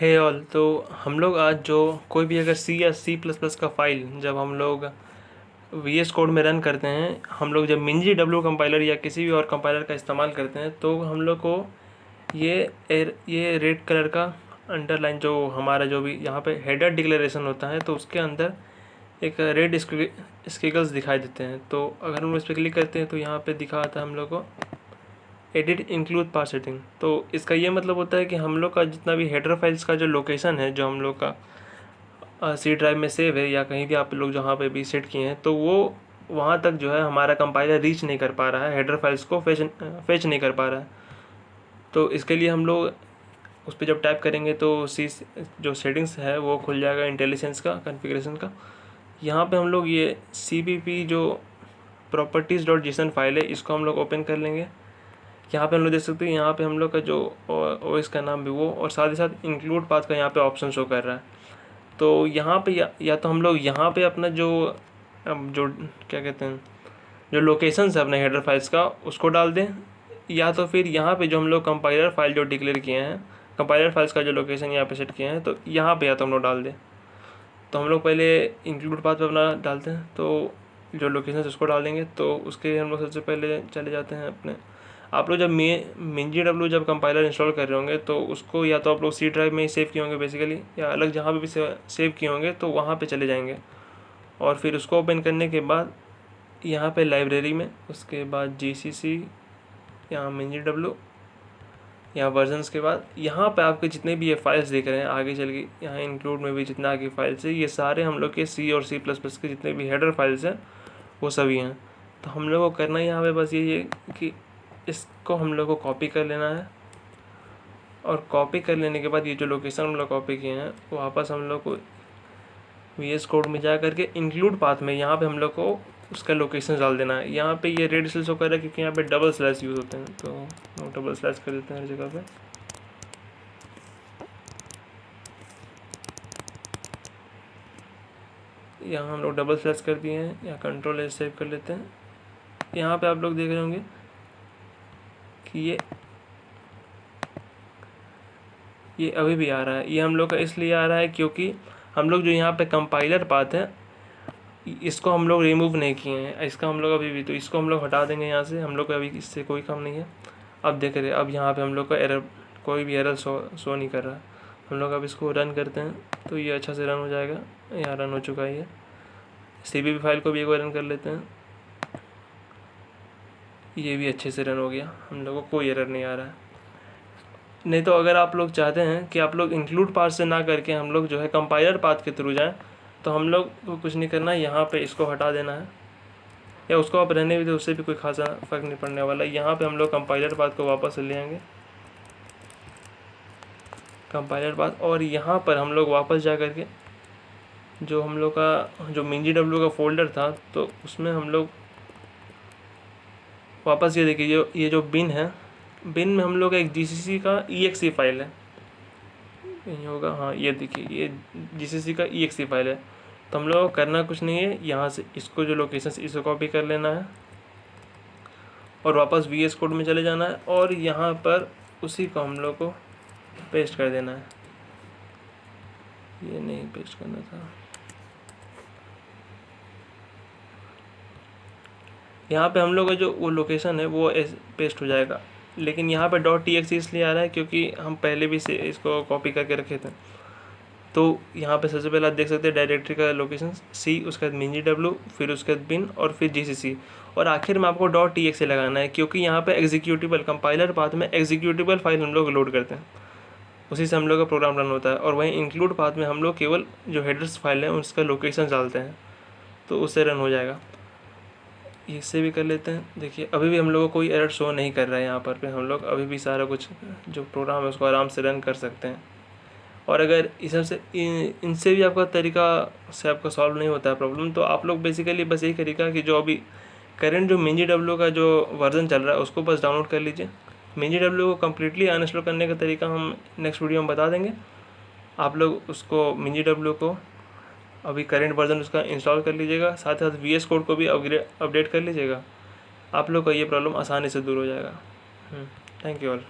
हे all, तो हम लोग आज जो कोई भी अगर सी या सी प्लस प्लस का फाइल जब हम लोग वी एस कोड में रन करते हैं, हम लोग जब मिंजी डब्ल्यू कंपाइलर या किसी भी और कंपाइलर का इस्तेमाल करते हैं तो हम लोग को ये रेड कलर का अंडरलाइन जो हमारा जो भी यहाँ पे हेडर डिक्लेरेशन होता है तो उसके अंदर एक रेड स्किगल्स दिखाई देते हैं। तो अगर हम इस पर क्लिक करते हैं तो यहाँ पे दिखा आता है हम लोग को एडिट इंक्लूड पाथ सेटिंग। तो इसका ये मतलब होता है कि हम लोग का जितना भी हेडर फाइल्स का जो लोकेशन है जो हम लोग का सी ड्राइव में सेव है या कहीं भी आप लोग जहाँ पे भी सेट किए हैं तो वो वहाँ तक जो है हमारा कंपाइलर रीच नहीं कर पा रहा है, हेडर फाइल्स को फेच नहीं कर पा रहा है। तो इसके लिए हम लोग उस पर जब टाइप करेंगे तो सी जो सेटिंग्स है वो खुल जाएगा, इंटेलिजेंस का कॉन्फ़िगरेशन का। यहाँ पे हम लोग ये CPP जो properties.json फाइल है इसको हम लोग ओपन कर लेंगे। यहाँ पे हम लोग देख सकते हैं यहाँ पे हम लोग का जो OS का नाम भी वो और साथ ही साथ इंक्लूड पाथ का यहाँ पे ऑप्शन शो कर रहा है। तो यहाँ पे या तो हम लोग यहाँ पे अपना जो क्या कहते हैं जो लोकेशंस है अपने हेडर फाइल्स का उसको डाल दें, या तो फिर यहाँ पे जो हम लोग कंपाइलर फाइल जो डिक्लेयर किए हैं, कंपाइलर फाइल्स का जो लोकेशन यहाँ पे सेट किए हैं तो यहाँ पे या तो हम लोग डाल दें। तो हम लोग पहले इंक्लूड पाथ पे अपना डालते हैं, तो जो लोकेशन है उसको डाल देंगे। तो उसके हम लोग सबसे पहले चले जाते हैं अपने, आप लोग जब मिंजी डब्ल्यू जब कंपाइलर इंस्टॉल कर रहे होंगे तो उसको या तो आप लोग सी ड्राइव में ही सेव किए होंगे बेसिकली, या अलग जहाँ पे भी सेव किए होंगे तो वहाँ पे चले जाएंगे। और फिर उसको ओपन करने के बाद यहाँ पे लाइब्रेरी में, उसके बाद GCC, यहाँ मिंजी डब्ल्यू, यहाँ वर्जन्स के बाद यहाँ पे आपके जितने भी ये फाइल्स देख रहे हैं आगे चल के यहाँ इंक्लूड में भी जितना आगे फाइल्स है ये सारे हम लोग के सी और C++ के जितने भी हेडर फाइल्स हैं वो सभी हैं। तो हम लोग को करना यहाँ पे बस ये कि इसको हम लोग को कॉपी कर लेना है, और कॉपी कर लेने के बाद ये जो लोकेशन हम लोग कॉपी किए हैं वो वापस हम लोग को VS कोड में जा करके इंक्लूड पाथ में यहाँ पे हम लोग को उसका लोकेशन डाल देना है। यहाँ पे ये रेड स्लैश होकर है क्योंकि यहाँ पे डबल स्लैश यूज़ होते हैं, तो हम डबल स्लैश कर देते हैं हर जगह पे। यहाँ हम लोग डबल स्लैश कर दिए हैं, या Ctrl+S सेव कर लेते हैं। यहाँ पे आप लोग देख रहे होंगे कि ये अभी भी आ रहा है। ये हम लोग का इसलिए आ रहा है क्योंकि हम लोग जो यहाँ पे कंपाइलर पाथ है इसको हम लोग रिमूव नहीं किए हैं, इसका हम लोग अभी भी, तो इसको हम लोग हटा देंगे यहाँ से। हम लोग का अभी इससे कोई काम नहीं है। अब देख रहे हैं अब यहाँ पे हम लोग का एरर, कोई भी एरर शो नहीं कर रहा है। हम लोग अब इसको रन करते हैं तो ये अच्छा से रन हो जाएगा। यहाँ रन हो चुका है ये। CPP फाइल को भी एक बार रन कर लेते हैं, ये भी अच्छे से रन हो गया, हम लोग को कोई एरर नहीं आ रहा है। नहीं तो अगर आप लोग चाहते हैं कि आप लोग इंक्लूड पाथ से ना करके हम लोग जो है कंपाइलर पाथ के थ्रू जाएं, तो हम लोग को कुछ नहीं करना है, यहाँ पे इसको हटा देना है, या उसको आप रहने भी दो, उससे भी कोई खासा फ़र्क नहीं पड़ने वाला। यहाँ पे हम लोग कंपाइलर पाथ को वापस ले आएंगे, कंपाइलर पाथ, और यहाँ पर हम लोग वापस जा करके जो हम लोग का जो मिंजी डब्ल्यू का फोल्डर था तो उसमें हम लोग वापस ये देखिए ये जो बिन है, बिन में हम लोग का एक GCC का exe फाइल है, यही होगा, हाँ ये देखिए ये GCC का exe फाइल है। तो हम लोग को करना कुछ नहीं है, यहाँ से इसको जो लोकेशन इसको कॉपी कर लेना है और वापस VS कोड में चले जाना है, और यहाँ पर उसी को हम लोग को पेस्ट कर देना है। ये नहीं पेस्ट करना था, यहाँ पे हम लोग का जो वो लोकेशन है वो पेस्ट हो जाएगा। लेकिन यहाँ पे .txt इसलिए आ रहा है क्योंकि हम पहले भी से इसको कॉपी करके रखे थे। तो यहाँ पे सबसे पहले आप देख सकते हैं डायरेक्टरी का लोकेशन C, उसके बाद मिंजी डब्ल्यू, फिर उसके बाद बिन, और फिर GCC, और आखिर में आपको .txt लगाना है क्योंकि यहाँ पे एग्जीक्यूटिबल कंपाइलर पाथ में एग्जीक्यूटिबल फाइल हम लोग लोड करते हैं, उसी से हम लोग का प्रोग्राम रन होता है। और वहीं इंक्लूड पाथ में हम लोग केवल जो हेडर्स फाइल है उसका लोकेशन डालते हैं, तो उससे रन हो जाएगा। इससे भी कर लेते हैं। देखिए अभी भी हम लोग को कोई एरर शो नहीं कर रहा है यहाँ पर हम लोग अभी भी सारा कुछ जो प्रोग्राम है उसको आराम से रन कर सकते हैं। और अगर इस सबसे इनसे भी आपका तरीका से आपका सॉल्व नहीं होता है प्रॉब्लम, तो आप लोग बेसिकली बस यही तरीका कि जो अभी करेंट जो मिंजी डब्ल्यू का जो वर्जन चल रहा है उसको बस डाउनलोड कर लीजिए। मिंजी डब्ल्यू को कम्प्लीटली अनइंस्टॉल करने का तरीका हम नेक्स्ट वीडियो में बता देंगे। आप लोग उसको मिंजी डब्ल्यू को अभी करेंट वर्जन उसका इंस्टॉल कर लीजिएगा, साथ ही साथ VS कोड को भी अपडेट कर लीजिएगा। आप लोग का ये प्रॉब्लम आसानी से दूर हो जाएगा। Thank you all.